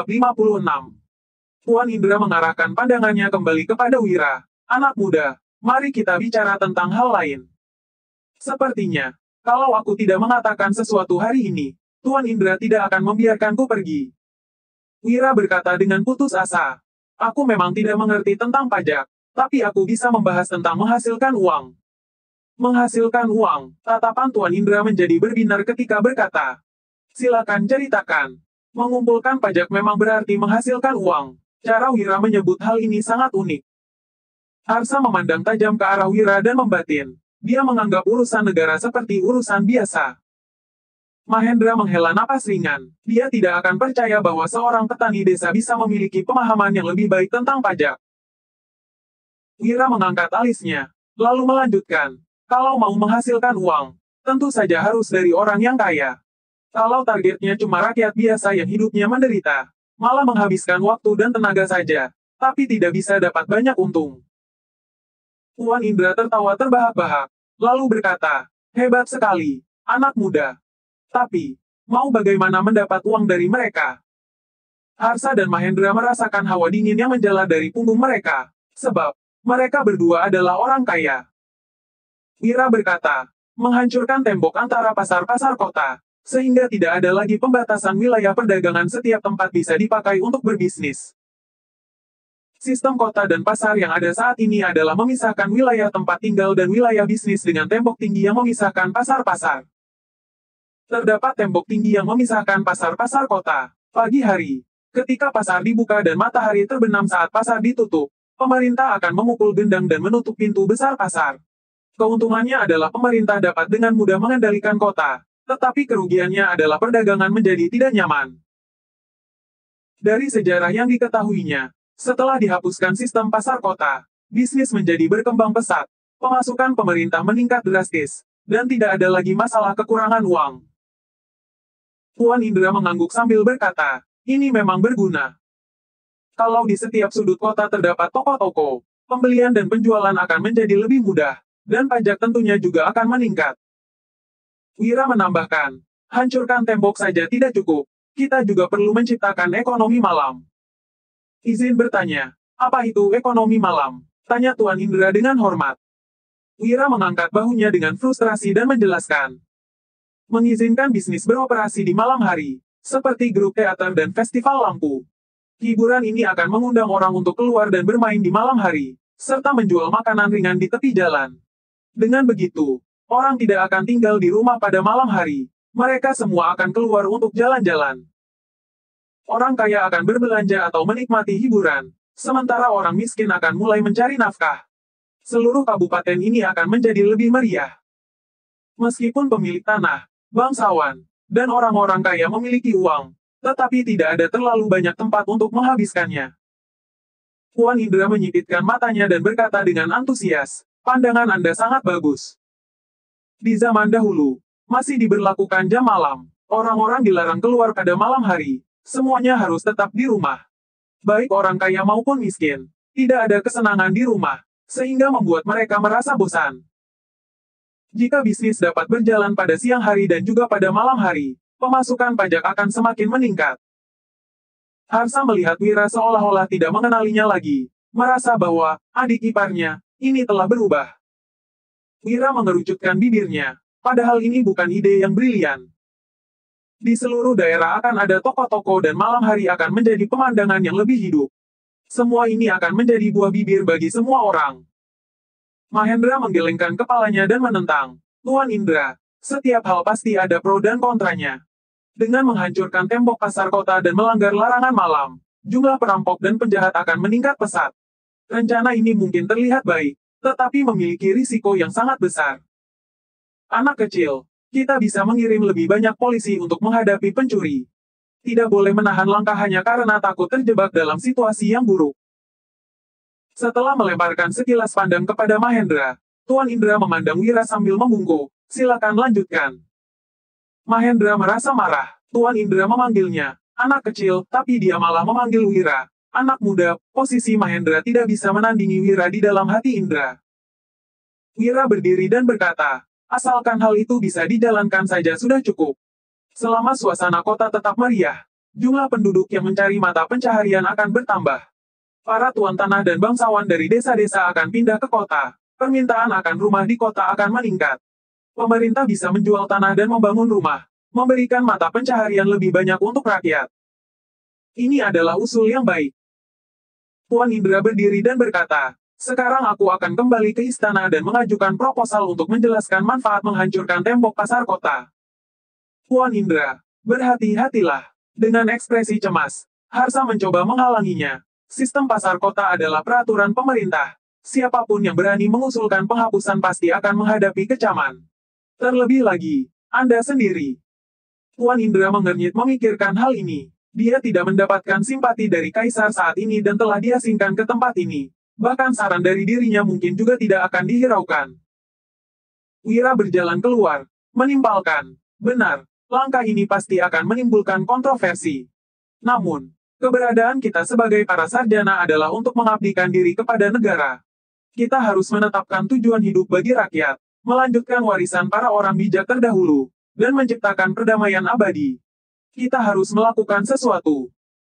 56. Tuan Indra mengarahkan pandangannya kembali kepada Wira. Anak muda, mari kita bicara tentang hal lain. Sepertinya, kalau aku tidak mengatakan sesuatu hari ini, Tuan Indra tidak akan membiarkanku pergi. Wira berkata dengan putus asa. Aku memang tidak mengerti tentang pajak, tapi aku bisa membahas tentang menghasilkan uang. Menghasilkan uang, tatapan Tuan Indra menjadi berbinar ketika berkata. Silakan ceritakan. Mengumpulkan pajak memang berarti menghasilkan uang. Cara Wira menyebut hal ini sangat unik. Harsa memandang tajam ke arah Wira dan membatin. Dia menganggap urusan negara seperti urusan biasa. Mahendra menghela napas ringan. Dia tidak akan percaya bahwa seorang petani desa bisa memiliki pemahaman yang lebih baik tentang pajak. Wira mengangkat alisnya, lalu melanjutkan. Kalau mau menghasilkan uang, tentu saja harus dari orang yang kaya. Kalau targetnya cuma rakyat biasa yang hidupnya menderita, malah menghabiskan waktu dan tenaga saja, tapi tidak bisa dapat banyak untung. Tuan Indra tertawa terbahak-bahak, lalu berkata, hebat sekali, anak muda. Tapi, mau bagaimana mendapat uang dari mereka? Harsa dan Mahendra merasakan hawa dingin yang menjala dari punggung mereka, sebab mereka berdua adalah orang kaya. Wira berkata, menghancurkan tembok antara pasar-pasar kota, sehingga tidak ada lagi pembatasan wilayah perdagangan, setiap tempat bisa dipakai untuk berbisnis. Sistem kota dan pasar yang ada saat ini adalah memisahkan wilayah tempat tinggal dan wilayah bisnis dengan tembok tinggi yang memisahkan pasar-pasar. Terdapat tembok tinggi yang memisahkan pasar-pasar kota. Pagi hari, ketika pasar dibuka dan matahari terbenam saat pasar ditutup, pemerintah akan memukul gendang dan menutup pintu besar pasar. Keuntungannya adalah pemerintah dapat dengan mudah mengendalikan kota. Tetapi kerugiannya adalah perdagangan menjadi tidak nyaman. Dari sejarah yang diketahuinya, setelah dihapuskan sistem pasar kota, bisnis menjadi berkembang pesat, pemasukan pemerintah meningkat drastis, dan tidak ada lagi masalah kekurangan uang. Tuan Indra mengangguk sambil berkata, ini memang berguna. Kalau di setiap sudut kota terdapat toko-toko, pembelian dan penjualan akan menjadi lebih mudah, dan pajak tentunya juga akan meningkat. Wira menambahkan, hancurkan tembok saja tidak cukup, kita juga perlu menciptakan ekonomi malam. Izin bertanya, apa itu ekonomi malam? Tanya Tuan Indra dengan hormat. Wira mengangkat bahunya dengan frustrasi dan menjelaskan. Mengizinkan bisnis beroperasi di malam hari, seperti grup teater dan festival lampu. Hiburan ini akan mengundang orang untuk keluar dan bermain di malam hari, serta menjual makanan ringan di tepi jalan. Dengan begitu, orang tidak akan tinggal di rumah pada malam hari. Mereka semua akan keluar untuk jalan-jalan. Orang kaya akan berbelanja atau menikmati hiburan, sementara orang miskin akan mulai mencari nafkah. Seluruh kabupaten ini akan menjadi lebih meriah. Meskipun pemilik tanah, bangsawan, dan orang-orang kaya memiliki uang, tetapi tidak ada terlalu banyak tempat untuk menghabiskannya. Tuan Indra menyipitkan matanya dan berkata dengan antusias, pandangan Anda sangat bagus. Di zaman dahulu, masih diberlakukan jam malam. Orang-orang dilarang keluar pada malam hari. Semuanya harus tetap di rumah. Baik orang kaya maupun miskin. Tidak ada kesenangan di rumah, sehingga membuat mereka merasa bosan. Jika bisnis dapat berjalan pada siang hari dan juga pada malam hari, pemasukan pajak akan semakin meningkat. Harsa melihat Wira seolah-olah tidak mengenalinya lagi, merasa bahwa adik iparnya ini telah berubah. Wira mengerucutkan bibirnya, padahal ini bukan ide yang brilian. Di seluruh daerah akan ada toko-toko dan malam hari akan menjadi pemandangan yang lebih hidup. Semua ini akan menjadi buah bibir bagi semua orang. Mahendra menggelengkan kepalanya dan menentang, Tuan Indra, setiap hal pasti ada pro dan kontranya. Dengan menghancurkan tembok pasar kota dan melanggar larangan malam, jumlah perampok dan penjahat akan meningkat pesat. Rencana ini mungkin terlihat baik, tetapi memiliki risiko yang sangat besar. Anak kecil, kita bisa mengirim lebih banyak polisi untuk menghadapi pencuri. Tidak boleh menahan langkah hanya karena takut terjebak dalam situasi yang buruk. Setelah melemparkan sekilas pandang kepada Mahendra, Tuan Indra memandang Wira sambil membungkuk, silakan lanjutkan. Mahendra merasa marah. Tuan Indra memanggilnya anak kecil, tapi dia malah memanggil Wira anak muda. Posisi Mahendra tidak bisa menandingi Wira di dalam hati Indra. Wira berdiri dan berkata, asalkan hal itu bisa dijalankan saja sudah cukup. Selama suasana kota tetap meriah, jumlah penduduk yang mencari mata pencaharian akan bertambah. Para tuan tanah dan bangsawan dari desa-desa akan pindah ke kota. Permintaan akan rumah di kota akan meningkat. Pemerintah bisa menjual tanah dan membangun rumah, memberikan mata pencaharian lebih banyak untuk rakyat. Ini adalah usul yang baik. Tuan Indra berdiri dan berkata, sekarang aku akan kembali ke istana dan mengajukan proposal untuk menjelaskan manfaat menghancurkan tembok pasar kota. Tuan Indra, berhati-hatilah. Dengan ekspresi cemas, Harsa mencoba menghalanginya. Sistem pasar kota adalah peraturan pemerintah. Siapapun yang berani mengusulkan penghapusan pasti akan menghadapi kecaman. Terlebih lagi, Anda sendiri. Tuan Indra mengernyit memikirkan hal ini. Dia tidak mendapatkan simpati dari Kaisar saat ini dan telah diasingkan ke tempat ini. Bahkan saran dari dirinya mungkin juga tidak akan dihiraukan. Wira berjalan keluar, menimpalkan. Benar, langkah ini pasti akan menimbulkan kontroversi. Namun, keberadaan kita sebagai para sarjana adalah untuk mengabdikan diri kepada negara. Kita harus menetapkan tujuan hidup bagi rakyat, melanjutkan warisan para orang bijak terdahulu, dan menciptakan perdamaian abadi. Kita harus melakukan sesuatu.